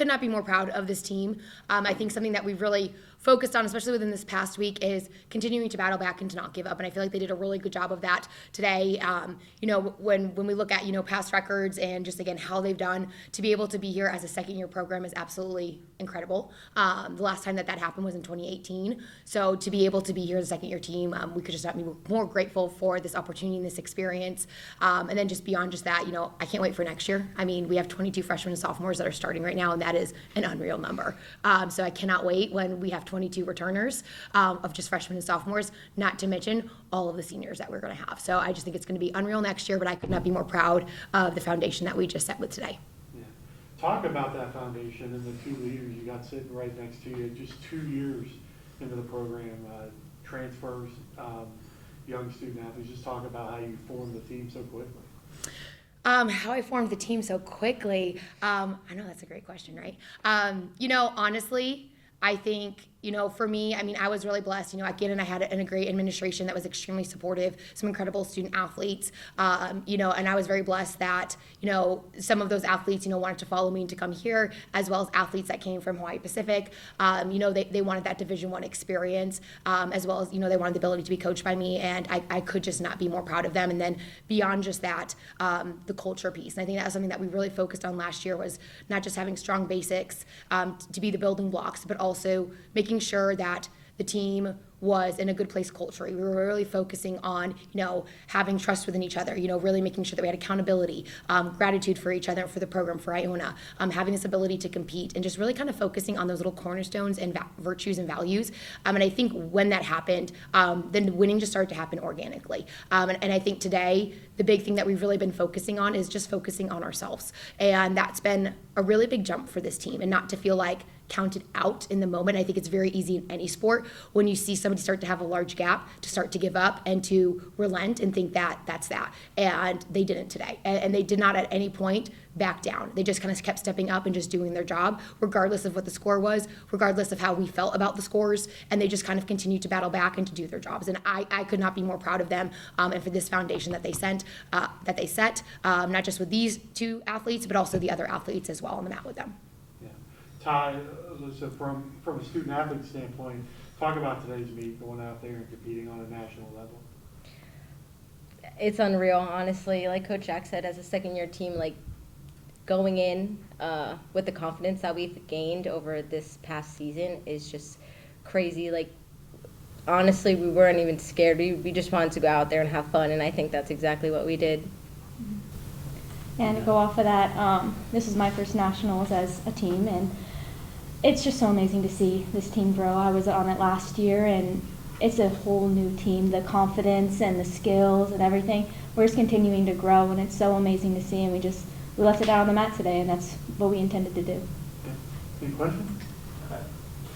could not be more proud of this team. I think something that we've really focused on, especially within this past week, is continuing to battle back and to not give up. And I feel like they did a really good job of that today. When we look at, past records and just, again, how they've done, to be able to be here as a second-year program is absolutely incredible. The last time that happened was in 2018. So to be able to be here as a second-year team, we could just not be more grateful for this opportunity and this experience. And then just beyond just that, I can't wait for next year. I mean, we have 22 freshmen and sophomores that are starting right now, and that is an unreal number. So I cannot wait when we have 22 returners of just freshmen and sophomores, not to mention all of the seniors that we're going to have. So I just think it's going to be unreal next year, but I could not be more proud of the foundation that we just set with today. Yeah. Talk about that foundation and the two leaders you got sitting right next to you, just 2 years into the program, transfers, young student athletes. Just talk about how you formed the team so quickly. How I formed the team so quickly. I know that's a great question, right? Honestly, I think, for me, I was really blessed. Again, I had a great administration that was extremely supportive, some incredible student athletes, and I was very blessed that, some of those athletes, wanted to follow me and to come here, as well as athletes that came from Hawaii Pacific. They wanted that Division I experience, as well as, they wanted the ability to be coached by me, and I could just not be more proud of them. And then beyond just that, the culture piece. And I think that was something that we really focused on last year, was not just having strong basics to be the building blocks, but also making sure that the team was in a good place culturally. We were really focusing on, having trust within each other, really making sure that we had accountability, gratitude for each other, for the program, for Iona, having this ability to compete, and just really kind of focusing on those little cornerstones and virtues and values. And I think when that happened, then winning just started to happen organically. And I think today, the big thing that we've really been focusing on is just focusing on ourselves. And that's been a really big jump for this team, and not to feel like counted out in the moment. I think it's very easy in any sport when you see somebody start to have a large gap to start to give up and to relent and think that that's that. And they didn't today. And they did not at any point back down. They just kind of kept stepping up and just doing their job, regardless of what the score was, regardless of how we felt about the scores. And they just kind of continued to battle back and to do their jobs. And I could not be more proud of them and for this foundation that they set, not just with these two athletes, but also the other athletes as well on the mat with them. Ty, so from a student athlete standpoint, talk about today's meet, going out there and competing on a national level. It's unreal, honestly. Like Coach Jack said, as a second-year team, going in with the confidence that we've gained over this past season is just crazy. Honestly, we weren't even scared. We just wanted to go out there and have fun, and I think that's exactly what we did. And to go off of that, this is my first nationals as a team, and it's just so amazing to see this team grow. I was on it last year, and it's a whole new team. The confidence and the skills and everything, we're just continuing to grow, and it's so amazing to see. And we left it out on the mat today, and that's what we intended to do. Okay. Any questions?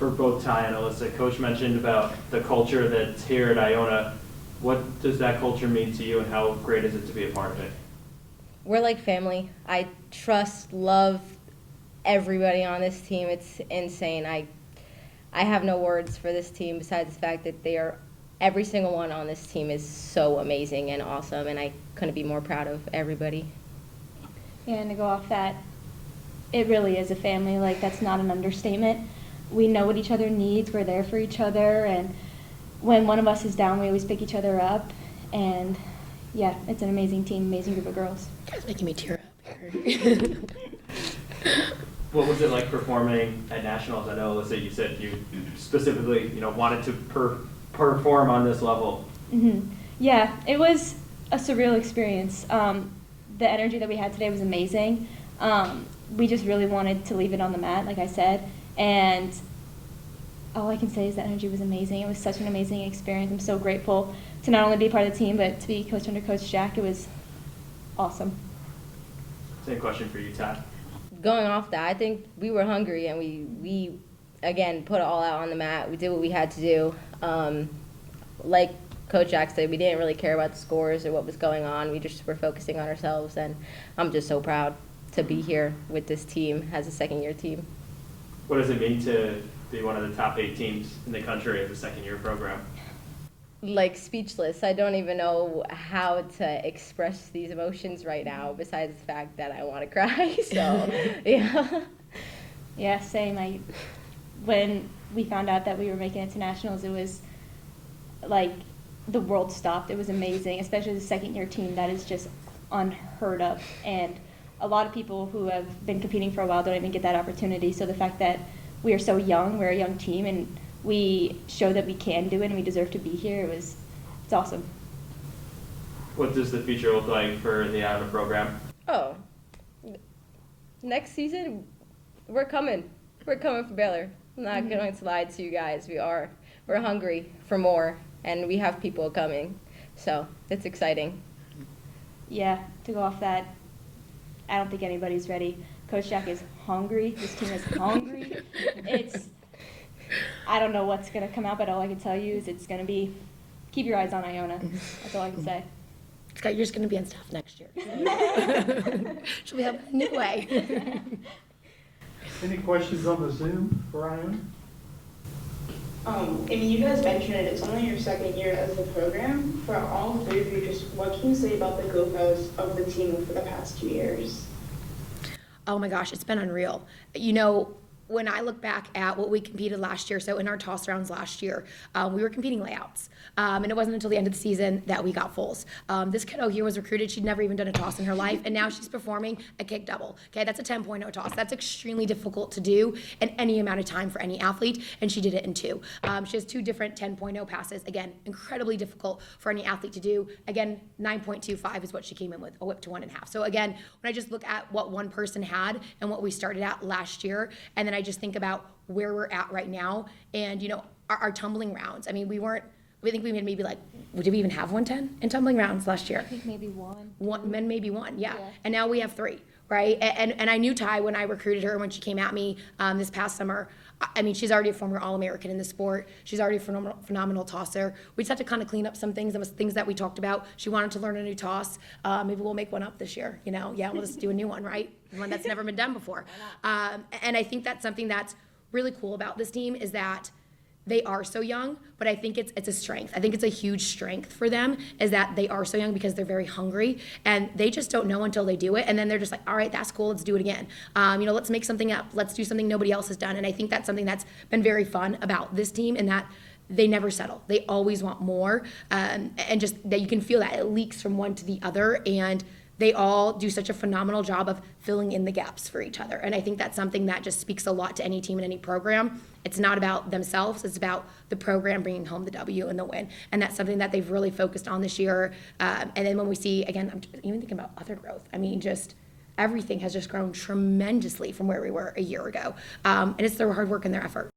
For both Ty and Alyssa, Coach mentioned about the culture that's here at Iona. What does that culture mean to you, and how great is it to be a part of it? We're like family. I trust, love everybody on this team. It's insane. I have no words for this team besides the fact that every single one on this team is so amazing and awesome, and I couldn't be more proud of everybody. Yeah, and to go off that, it really is a family. That's not an understatement. We know what each other needs. We're there for each other, and when one of us is down, we always pick each other up. And yeah, it's an amazing team, amazing group of girls. It's making me tear up here. What was it like performing at nationals? I know, Alyssa, you said you specifically, wanted to perform on this level. Mm-hmm. Yeah, it was a surreal experience. The energy that we had today was amazing. We just really wanted to leave it on the mat, like I said, and all I can say is that energy was amazing. It was such an amazing experience. I'm so grateful to not only be part of the team, but to be coached under Coach Jack. It was awesome. Same question for you, Ty. Going off that, I think we were hungry, and we again put it all out on the mat. We did what we had to do. Like Coach Jack said, we didn't really care about the scores or what was going on. We just were focusing on ourselves, and I'm just so proud to be here with this team as a second-year team. What does it mean to be one of the top 8 teams in the country as a second-year program? Speechless. I don't even know how to express these emotions right now, besides the fact that I want to cry. So, yeah. Yeah, same. When we found out that we were making it to nationals, it was like the world stopped. It was amazing, especially the second-year team. That is just unheard of, and a lot of people who have been competing for a while don't even get that opportunity. So the fact that we are so young, we're a young team, and we show that we can do it and we deserve to be here, it's awesome. What does the future look like for the Iona program? Oh, next season, we're coming. We're coming for Baylor. I'm not going to lie to you guys. We're hungry for more, and we have people coming. So it's exciting. Yeah, to go off that, I don't think anybody's ready. Coach Jack is hungry. This team is hungry. I don't know what's going to come out, but all I can tell you is it's going to be, keep your eyes on Iona. That's all I can say. Scott, you're just going to be on staff next year. She'll be helping in a new way. Any questions on the Zoom for Iona? I mean, you guys mentioned it, it's only your second year as a program. For all three of you, just what can you say about the growth of the team for the past 2 years? Oh my gosh, it's been unreal. You know, when I look back at what we competed last year, so in our toss rounds last year, we were competing layouts. And it wasn't until the end of the season that we got fulls. This kiddo here was recruited. She'd never even done a toss in her life, and now she's performing a kick double. Okay, that's a 10.0 toss. That's extremely difficult to do in any amount of time for any athlete, and she did it in 2. She has 2 different 10.0 passes. Again, incredibly difficult for any athlete to do. Again, 9.25 is what she came in with, a whip to 1.5. So again, when I just look at what one person had and what we started at last year, and then I just think about where we're at right now, and you know, our tumbling rounds. I mean, I think we made maybe like, did we even have 110 in tumbling rounds last year? I think maybe one. Men maybe one, yeah. Yeah. And now we have 3, right? And I knew Ty when I recruited her, when she came at me this past summer. I mean, she's already a former All-American in the sport. She's already a phenomenal tosser. We just had to kind of clean up some things. There was things that we talked about. She wanted to learn a new toss. Maybe we'll make one up this year, you know? Yeah, we'll just do a new one, right? One that's never been done before. And I think that's something that's really cool about this team is that they are so young, but I think it's a strength. I think it's a huge strength for them is that they are so young because they're very hungry and they just don't know until they do it. And then they're just like, all right, that's cool. Let's do it again. You know, let's make something up. Let's do something nobody else has done. And I think that's something that's been very fun about this team in that they never settle. They always want more. And just that you can feel that it leaks from one to the other. And they all do such a phenomenal job of filling in the gaps for each other. And I think that's something that just speaks a lot to any team and any program. It's not about themselves, it's about the program bringing home the W and the win. And that's something that they've really focused on this year. And then when we see, again, I'm even thinking about other growth. I mean, just everything has just grown tremendously from where we were a year ago. And it's their hard work and their effort.